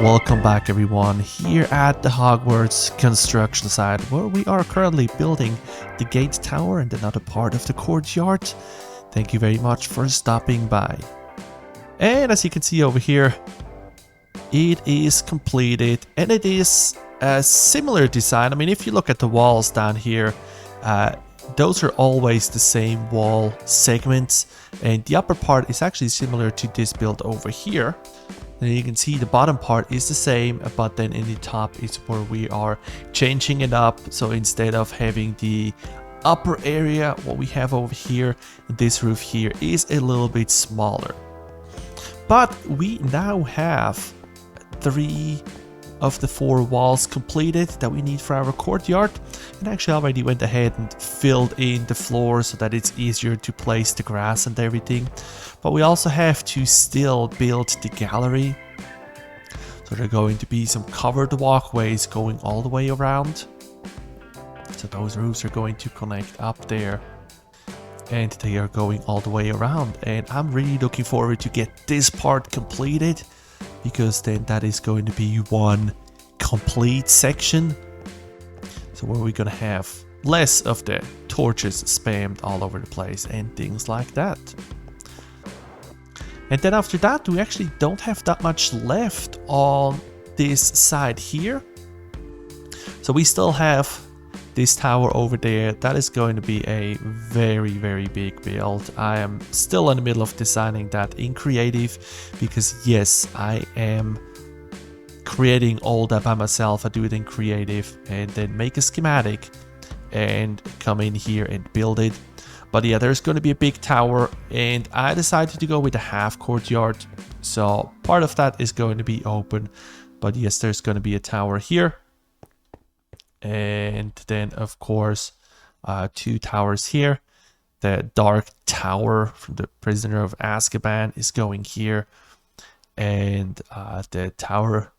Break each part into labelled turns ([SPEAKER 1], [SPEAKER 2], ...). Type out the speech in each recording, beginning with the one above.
[SPEAKER 1] Welcome back everyone here at the Hogwarts construction site where we are currently building the gate tower and another part of the courtyard. Thank you very much for stopping by. And as you can see over here, it is completed and it is a similar design. I mean, if you look at the walls down here, those are always the same wall segments, and the upper part is actually similar to this build over here. And you can see the bottom part is the same, but then in the top is where we are changing it up. So instead of having the upper area, what we have over here, this roof here is a little bit smaller. But we now have 3 of the 4 walls completed that we need for our courtyard, and actually already went ahead and filled in the floor so that it's easier to place the grass and everything. But we also have to still build the gallery, so there are going to be some covered walkways going all the way around. So those roofs are going to connect up there, and they are going all the way around, and I'm really looking forward to get this part completed, because then that is going to be one complete section. So where we're gonna have less of the torches spammed all over the place and things like that. And then after that, we actually don't have that much left on this side here. So we still have this tower over there. That is going to be a very big build. I am still in the middle of designing that in creative, because yes, I am creating all that by myself. I do it in creative and then make a schematic and come in here and build it. But yeah, there's going to be a big tower, and I decided to go with a half courtyard, so part of that is going to be open. But yes, there's going to be a tower here. And then, of course, 2 towers here. The Dark Tower from the Prisoner of Azkaban is going here. And the Tower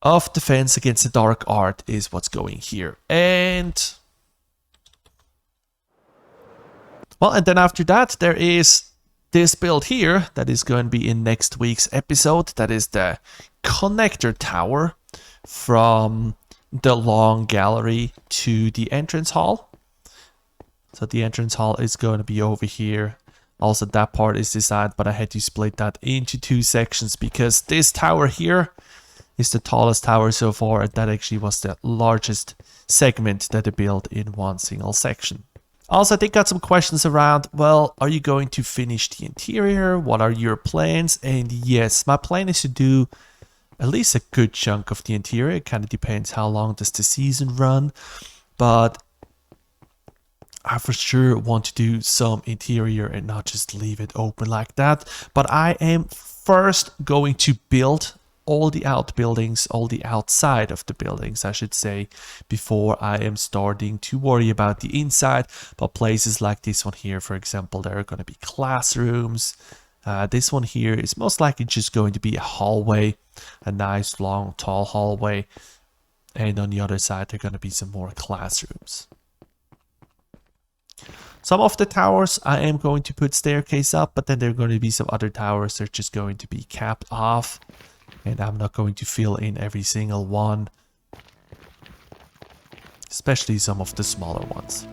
[SPEAKER 1] of Defense Against the Dark Art is what's going here. And well, and then after that, there is this build here that is going to be in next week's episode. That is the Connector Tower from the long gallery to the entrance hall. So the entrance hall is going to be over here. Also, that part is designed, but I had to split that into 2 sections because this tower here is the tallest tower so far, and that actually was the largest segment that I built in one single section. Also, I think got some questions around, well, are you going to finish the interior? What are your plans? And yes, my plan is to do at least a good chunk of the interior. It kind of depends how long does the season run, but I for sure want to do some interior and not just leave it open like that. But I am first going to build all the outbuildings, all the outside of the buildings, I should say, before I am starting to worry about the inside. But places like this one here, for example, there are going to be classrooms. This one here is most likely just going to be a hallway, a nice long tall hallway, and on the other side there are going to be some more classrooms. Some of the towers I am going to put staircase up, but then there are going to be some other towers that are just going to be capped off, and I'm not going to fill in every single one, especially some of the smaller ones.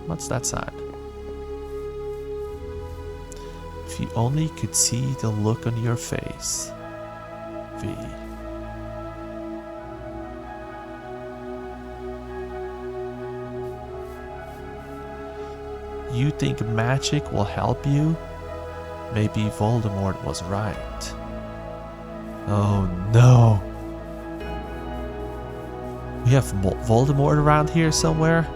[SPEAKER 1] What's that side? If you only could see the look on your face. V. You think magic will help you? Maybe Voldemort was right. Oh no. We have Voldemort around here somewhere?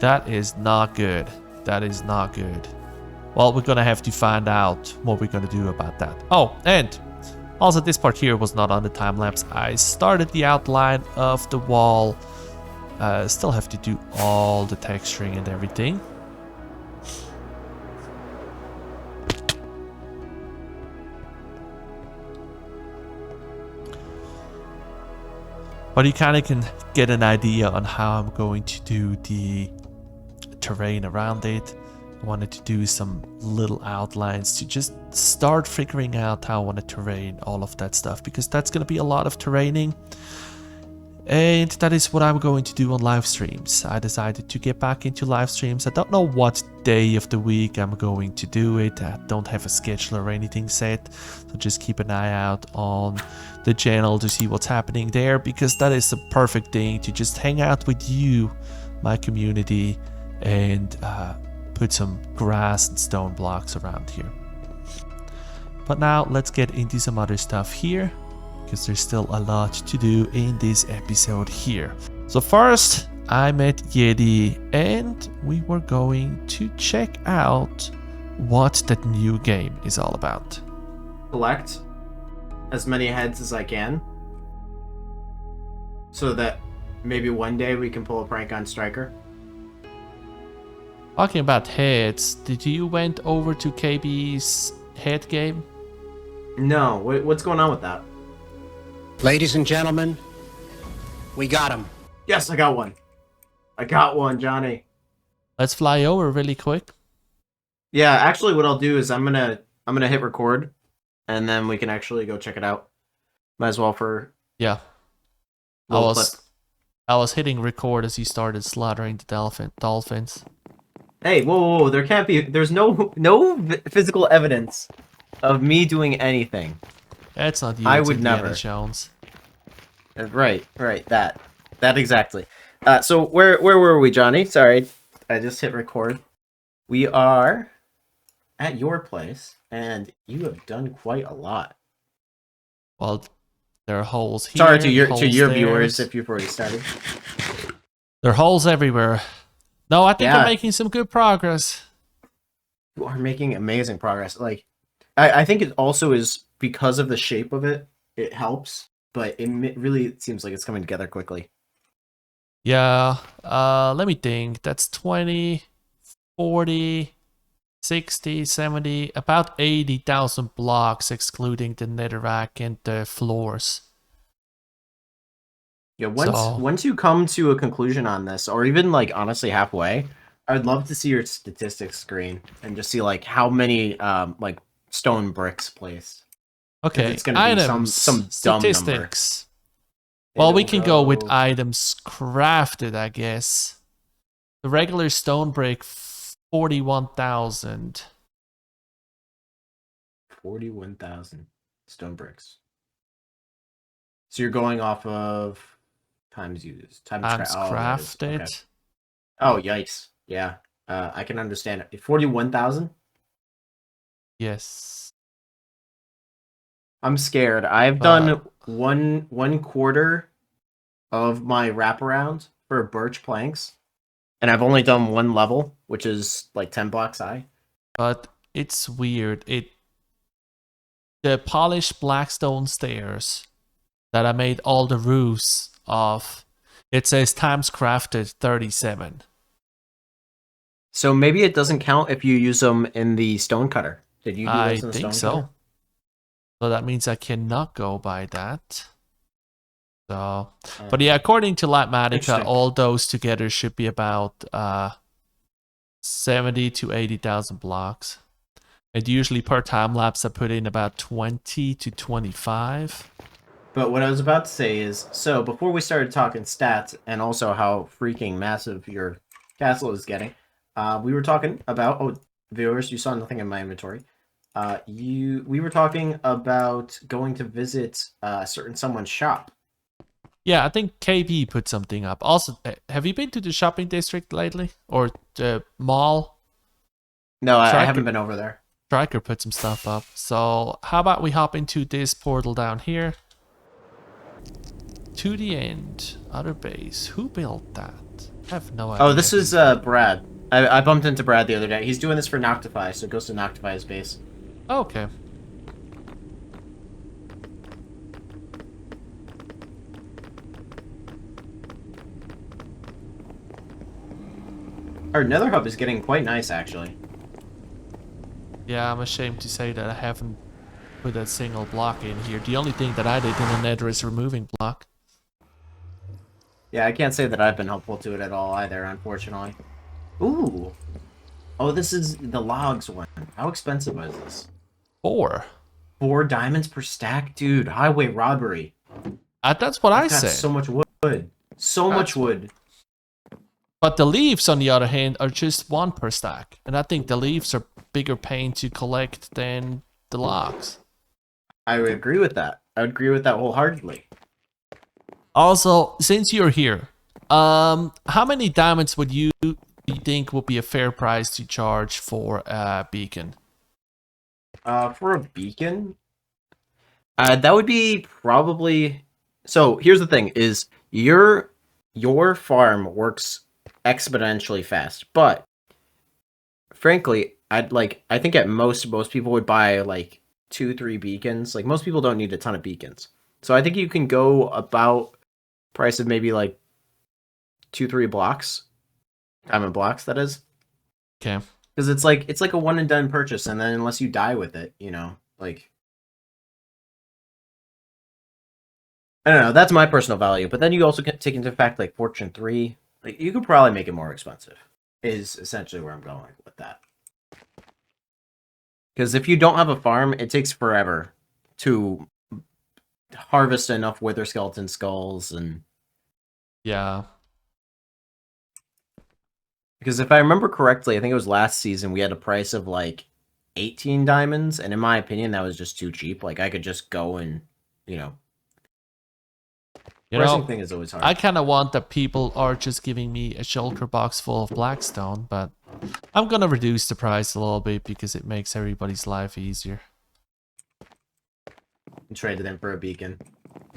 [SPEAKER 1] That is not good. That is not good. Well, we're gonna have to find out what we're gonna do about that. Oh, and also this part here was not on the time lapse. I started the outline of the wall. Still have to do all the texturing and everything. But you kind of can get an idea on how I'm going to do the terrain around it. I wanted to do some little outlines to just start figuring out how I want to terrain all of that stuff, because that's going to be a lot of terraining. And that is what I'm going to do on live streams. I decided to get back into live streams. I don't know what day of the week I'm going to do it. I don't have a schedule or anything set. So just keep an eye out on the channel to see what's happening there, because that is the perfect thing to just hang out with you, my community, and put some grass and stone blocks around here. But now let's get into some other stuff here, because there's still a lot to do in this episode here. So first, I met Yeti and we were going to check out what that new game is all about.
[SPEAKER 2] Collect as many heads as I can, so that maybe one day we can pull a prank on Striker.
[SPEAKER 1] Talking about heads, did you went over to KB's head game?
[SPEAKER 2] No, what's going on with that?
[SPEAKER 3] Ladies and gentlemen, we got him.
[SPEAKER 2] Yes, I got one. I got one, Johnny.
[SPEAKER 1] Let's fly over really quick.
[SPEAKER 2] Yeah, actually what I'll do is I'm gonna hit record, and then we can actually go check it out. Might as well for
[SPEAKER 1] Yeah. I was hitting record as you started slaughtering the dolphins.
[SPEAKER 2] Hey, whoa, there can't be, there's no physical evidence of me doing anything.
[SPEAKER 1] That's not you.
[SPEAKER 2] I
[SPEAKER 1] it's
[SPEAKER 2] would
[SPEAKER 1] Indiana
[SPEAKER 2] never.
[SPEAKER 1] Jones.
[SPEAKER 2] Right, that exactly. So where were we, Johnny? Sorry, I just hit record. We are at your place, and you have done quite a lot.
[SPEAKER 1] Well, there are holes here.
[SPEAKER 2] Sorry to your
[SPEAKER 1] holes
[SPEAKER 2] viewers
[SPEAKER 1] there.
[SPEAKER 2] if you've already started.
[SPEAKER 1] There are holes everywhere. No, I think
[SPEAKER 2] Yeah.
[SPEAKER 1] we're making some good progress.
[SPEAKER 2] You are making amazing progress. Like, I think it also is because of the shape of it. It helps, but it really seems like it's coming together quickly.
[SPEAKER 1] Yeah, let me think. That's 20, 40, 60, 70, about 80,000 blocks, excluding the netherrack and the floors.
[SPEAKER 2] Yeah, once you come to a conclusion on this, or even like honestly halfway, I'd love to see your statistics screen and just see like how many like stone bricks placed.
[SPEAKER 1] Okay,
[SPEAKER 2] It's gonna be
[SPEAKER 1] items,
[SPEAKER 2] some dumb
[SPEAKER 1] statistics. Well, we
[SPEAKER 2] It'll
[SPEAKER 1] can go with items crafted, I guess. The regular stone brick, 41,000.
[SPEAKER 2] 41,000 stone bricks. So you're going off of times used, times
[SPEAKER 1] crafted.
[SPEAKER 2] Okay. Oh, yikes! Yeah, I can understand it. 41,000.
[SPEAKER 1] Yes.
[SPEAKER 2] I'm scared. I've done one quarter of my wraparound for birch planks, and I've only done one level, which is like 10 blocks high.
[SPEAKER 1] But it's weird. The polished blackstone stairs that I made all the roofs of, it says times crafted 37.
[SPEAKER 2] So maybe it doesn't count if you use them in the stone cutter. Did you do those
[SPEAKER 1] I
[SPEAKER 2] in the
[SPEAKER 1] think
[SPEAKER 2] stone
[SPEAKER 1] so.
[SPEAKER 2] cutter?
[SPEAKER 1] So that means I cannot go by that. So, but yeah, according to Latmatica,
[SPEAKER 2] Interesting.
[SPEAKER 1] all those together should be about 70 to 80,000 blocks. And usually per time lapse, I put in about 20 to 25.
[SPEAKER 2] But what I was about to say is, so before we started talking stats and also how freaking massive your castle is getting, we were talking about, oh, viewers, you saw nothing in my inventory. We were talking about going to visit someone's shop.
[SPEAKER 1] Yeah, I think KB put something up. Also, have you been to the shopping district lately? Or the mall?
[SPEAKER 2] No, I haven't been over there.
[SPEAKER 1] Striker put some stuff up. So how about we hop into this portal down here? To the end. Other base. Who built that? I have no idea.
[SPEAKER 2] Oh, this is Brad. I bumped into Brad the other day. He's doing this for Noctify, so it goes to Noctify's base.
[SPEAKER 1] Okay.
[SPEAKER 2] Our nether hub is getting quite nice, actually.
[SPEAKER 1] Yeah, I'm ashamed to say that I haven't put a single block in here. The only thing that I did in the nether is removing block.
[SPEAKER 2] Yeah, I can't say that I've been helpful to it at all either, unfortunately. Ooh. Oh, this is the logs one. How expensive is this?
[SPEAKER 1] 4.
[SPEAKER 2] 4 diamonds per stack? Dude, highway robbery.
[SPEAKER 1] That's what
[SPEAKER 2] I've
[SPEAKER 1] I
[SPEAKER 2] got
[SPEAKER 1] said.
[SPEAKER 2] so much wood. So much
[SPEAKER 1] That's what.
[SPEAKER 2] wood.
[SPEAKER 1] But the leaves, on the other hand, are just 1 per stack. And I think the leaves are bigger pain to collect than the logs.
[SPEAKER 2] I would agree with that. I would agree with that wholeheartedly.
[SPEAKER 1] Also, since you're here, how many diamonds would you think would be a fair price to charge for a beacon?
[SPEAKER 2] For a beacon, that would be probably. So here's the thing: is your farm works exponentially fast, but frankly, I think at most people would buy like 2-3 beacons. Like most people don't need a ton of beacons, so I think you can go about price of maybe like 2-3 blocks, diamond blocks. That is.
[SPEAKER 1] Okay.
[SPEAKER 2] Because it's like a one and done purchase, and then unless you die with it, like I don't know. That's my personal value, but then you also can take into fact like Fortune 3. Like you could probably make it more expensive. Is essentially where I'm going with that. Because if you don't have a farm, it takes forever to harvest enough wither skeleton skulls, and
[SPEAKER 1] Yeah.
[SPEAKER 2] because if I remember correctly, I think it was last season we had a price of like 18 diamonds, and in my opinion, that was just too cheap. Like I could just go and pricing thing is always hard.
[SPEAKER 1] I kind of want that people are just giving me a shulker box full of blackstone, but I'm gonna reduce the price a little bit because it makes everybody's life easier.
[SPEAKER 2] And trade it in for a beacon.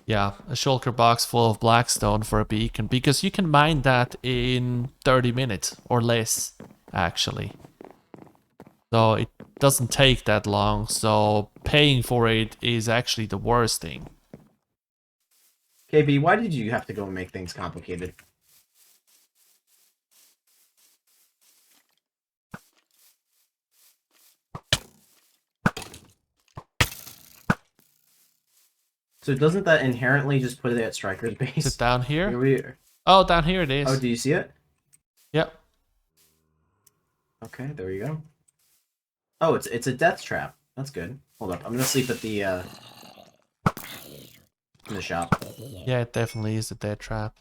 [SPEAKER 1] Yeah, a shulker box full of blackstone for a beacon, because you can mine that in 30 minutes or less, actually. So it doesn't take that long, so paying for it is actually the worst thing.
[SPEAKER 2] KB, why did you have to go and make things complicated? So doesn't that inherently just put it at Striker's base?
[SPEAKER 1] Is it down here?
[SPEAKER 2] Here.
[SPEAKER 1] Oh, down here it is.
[SPEAKER 2] Oh, do you see it?
[SPEAKER 1] Yep.
[SPEAKER 2] Okay, there you go. Oh, it's a death trap. That's good. Hold up, I'm gonna sleep at the in the shop.
[SPEAKER 1] Yeah, it definitely is a dead trap.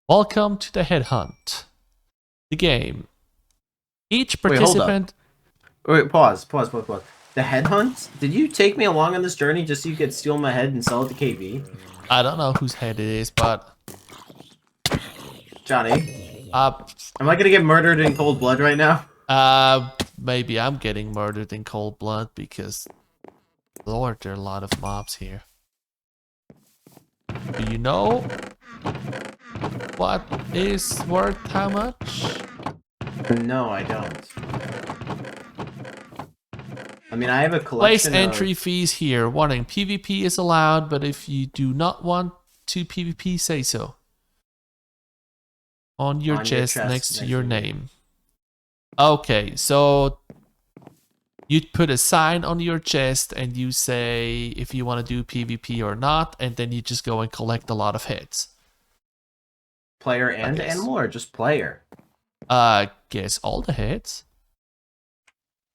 [SPEAKER 1] Welcome to the Headhunt. The game. Each participant...
[SPEAKER 2] Wait, pause. The headhunt? Did you take me along on this journey just so you could steal my head and sell it to KB?
[SPEAKER 1] I don't know whose head it is, but...
[SPEAKER 2] Johnny?
[SPEAKER 1] Am
[SPEAKER 2] I gonna get murdered in cold blood right now?
[SPEAKER 1] Maybe I'm getting murdered in cold blood because... Lord, there are a lot of mobs here. Do you know what is worth how much?
[SPEAKER 2] No, I don't. I mean, I have a
[SPEAKER 1] Place
[SPEAKER 2] collection
[SPEAKER 1] entry fees here. Warning, PvP is allowed, but if you do not want to PvP, say so. On your chest next to your name. Okay, so you'd put a sign on your chest and you say if you want to do PvP or not, and then you just go and collect a lot of heads.
[SPEAKER 2] Player and animal, or just player?
[SPEAKER 1] Guess all the heads.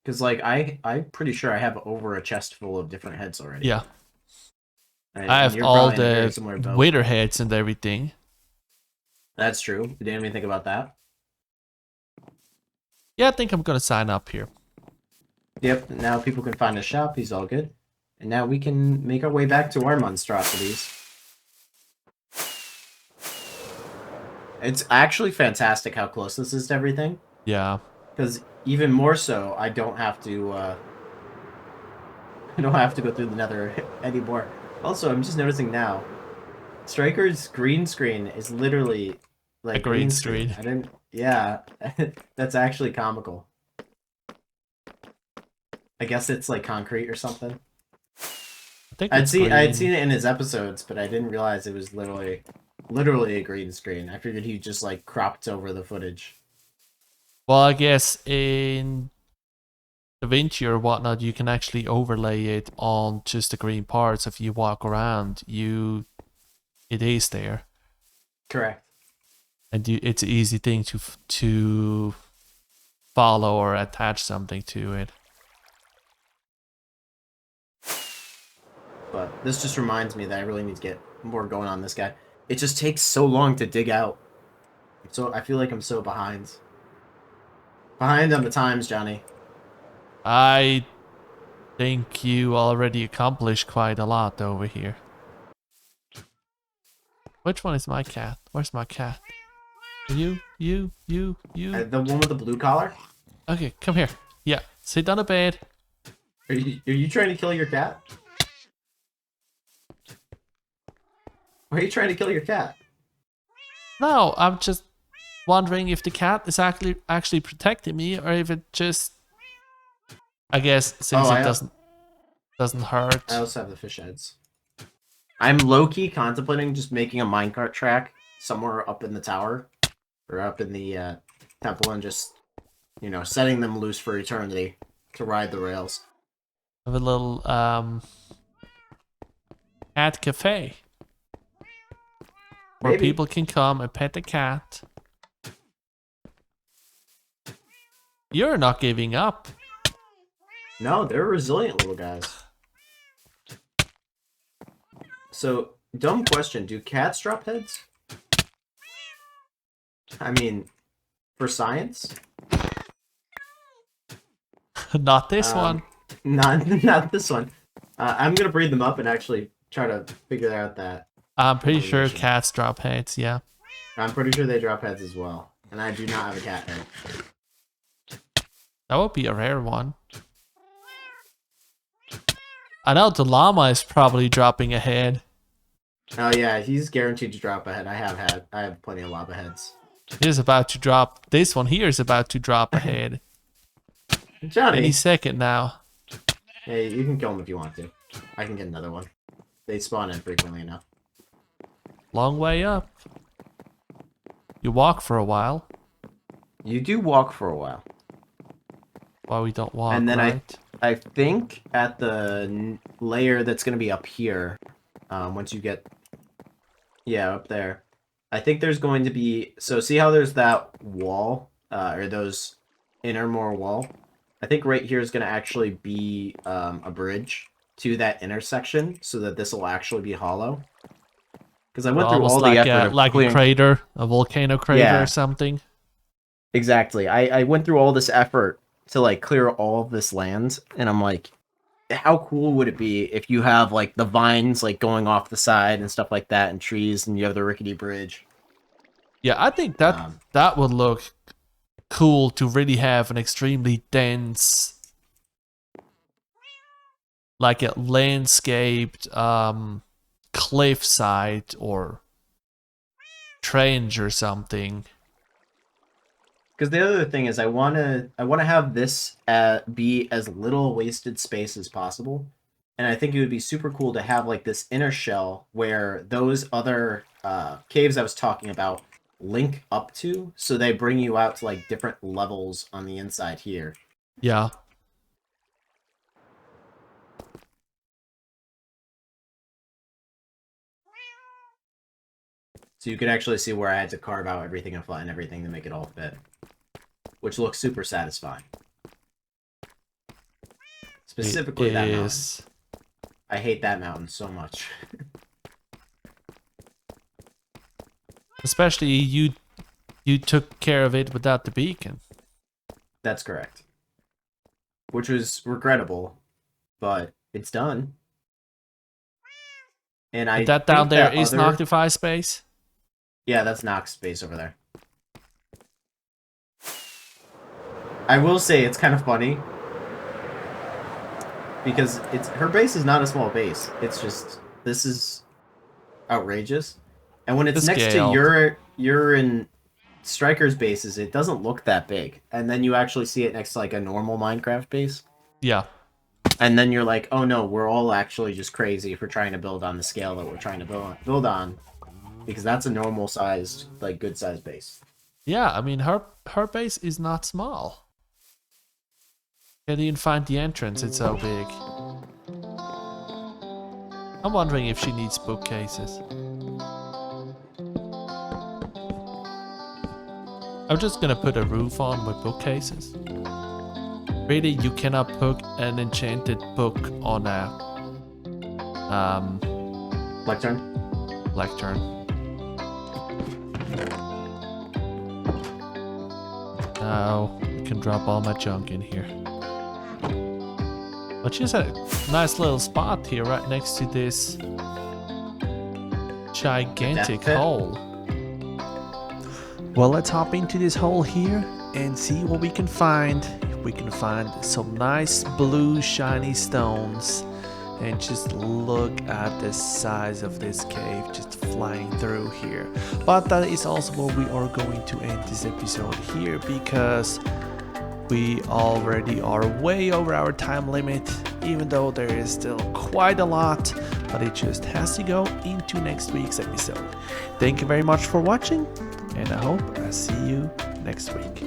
[SPEAKER 2] Because like I'm pretty sure I have over a chest full of different heads already.
[SPEAKER 1] Yeah.
[SPEAKER 2] And
[SPEAKER 1] I have
[SPEAKER 2] you're
[SPEAKER 1] all
[SPEAKER 2] probably in a very
[SPEAKER 1] the
[SPEAKER 2] similar boat.
[SPEAKER 1] wither heads and everything.
[SPEAKER 2] That's true. You didn't even think about that.
[SPEAKER 1] Yeah, I think I'm gonna sign up here.
[SPEAKER 2] Yep, now people can find a shop, he's all good. And now we can make our way back to our monstrosities. It's actually fantastic how close this is to everything.
[SPEAKER 1] Yeah.
[SPEAKER 2] Because even more so, I don't have to go through the nether anymore. Also, I'm just noticing now, Striker's green screen is literally like
[SPEAKER 1] a green screen.
[SPEAKER 2] I didn't. Yeah, that's actually comical. I guess it's like concrete or something.
[SPEAKER 1] I think
[SPEAKER 2] I'd seen it in his episodes, but I didn't realize it was literally a green screen. I figured he just like cropped over the footage.
[SPEAKER 1] Well, I guess in DaVinci or whatnot, you can actually overlay it on just the green parts. If you walk around, you it is there.
[SPEAKER 2] Correct.
[SPEAKER 1] And it's an easy thing to follow or attach something to it.
[SPEAKER 2] But this just reminds me that I really need to get more going on this guy. It just takes so long to dig out. So I feel like I'm so behind. Behind on the times, Johnny.
[SPEAKER 1] I think you already accomplished quite a lot over here. Which one is my cat? Where's my cat? You.
[SPEAKER 2] The one with the blue collar?
[SPEAKER 1] Okay, come here. Yeah, sit on the bed.
[SPEAKER 2] Are you trying to kill your cat? Why are you trying to kill your cat?
[SPEAKER 1] No, I'm just wondering if the cat is actually protecting me, or if it just, I guess, since it doesn't hurt.
[SPEAKER 2] I also have the fish heads. I'm low-key contemplating just making a minecart track somewhere up in the tower, or up in the temple, and just, you know, setting them loose for eternity to ride the rails.
[SPEAKER 1] Have a little cat cafe where
[SPEAKER 2] Maybe.
[SPEAKER 1] people can come and pet the cat. You're not giving up.
[SPEAKER 2] No, they're resilient little guys. So, dumb question. Do cats drop heads? I mean, for science?
[SPEAKER 1] Not this one.
[SPEAKER 2] Not this one. I'm gonna breed them up and actually try to figure out that.
[SPEAKER 1] I'm pretty sure cats drop heads, yeah.
[SPEAKER 2] I'm pretty sure they drop heads as well. And I do not have a cat head.
[SPEAKER 1] That would be a rare one. I know the llama is probably dropping a head.
[SPEAKER 2] Oh yeah, he's guaranteed to drop a head. I have plenty of lava heads.
[SPEAKER 1] He's about to drop. This one here is about to drop a head.
[SPEAKER 2] Johnny.
[SPEAKER 1] Any second now.
[SPEAKER 2] Hey, you can kill him if you want to. I can get another one. They spawn in frequently enough.
[SPEAKER 1] Long way up. You walk for a while.
[SPEAKER 2] You do walk for a while.
[SPEAKER 1] Why we don't walk,
[SPEAKER 2] And then
[SPEAKER 1] right?
[SPEAKER 2] I think at the layer that's going to be up here, once you get, yeah, up there, I think there's going to be, so see how there's that wall, or those inner more wall? I think right here is going to actually be a bridge to that intersection, so that this will actually be hollow. Because I went through all the effort of
[SPEAKER 1] like
[SPEAKER 2] clearing...
[SPEAKER 1] a crater, a volcano crater
[SPEAKER 2] Yeah.
[SPEAKER 1] or something.
[SPEAKER 2] Exactly. I went through all this effort to like clear all of this land, and I'm like, how cool would it be if you have like the vines like going off the side and stuff like that, and trees, and you have the rickety bridge.
[SPEAKER 1] Yeah, I think that that would look cool to really have an extremely dense, like a landscaped cliffside or trench or something.
[SPEAKER 2] Because the other thing is, I wanna have this be as little wasted space as possible, and I think it would be super cool to have like this inner shell where those other caves I was talking about link up to, so they bring you out to like different levels on the inside here.
[SPEAKER 1] Yeah.
[SPEAKER 2] So you can actually see where I had to carve out everything and flatten everything to make it all fit. Which looks super satisfying. Specifically that mountain. I hate that mountain so much.
[SPEAKER 1] Especially you took care of it without the beacon.
[SPEAKER 2] That's correct. Which was regrettable, but it's done. And I
[SPEAKER 1] that down
[SPEAKER 2] think
[SPEAKER 1] there
[SPEAKER 2] that
[SPEAKER 1] is Noctify space?
[SPEAKER 2] Yeah, that's Nox space over there. I will say it's kind of funny because her base is not a small base. It's just this is outrageous. And when it's next to you're in Striker's bases, it doesn't look that big. And then you actually see it next to like a normal Minecraft base.
[SPEAKER 1] Yeah.
[SPEAKER 2] And then you're like, oh no, we're all actually just crazy for trying to build on the scale that we're trying to build on. Because that's a normal sized, like good sized base.
[SPEAKER 1] Yeah, I mean her base is not small. Can't even find the entrance, it's so big. I'm wondering if she needs bookcases. I'm just gonna put a roof on with bookcases. Really, you cannot put an enchanted book on a
[SPEAKER 2] lectern.
[SPEAKER 1] Now I can drop all my junk in here. Which is a nice little spot here, right next to this gigantic hole. Well, let's hop into this hole here and see what we can find. If we can find some nice blue shiny stones. And just look at the size of this cave just flying through here. But that is also where we are going to end this episode here, because we already are way over our time limit, even though there is still quite a lot, but it just has to go into next week's episode. Thank you very much for watching, and I hope I see you next week.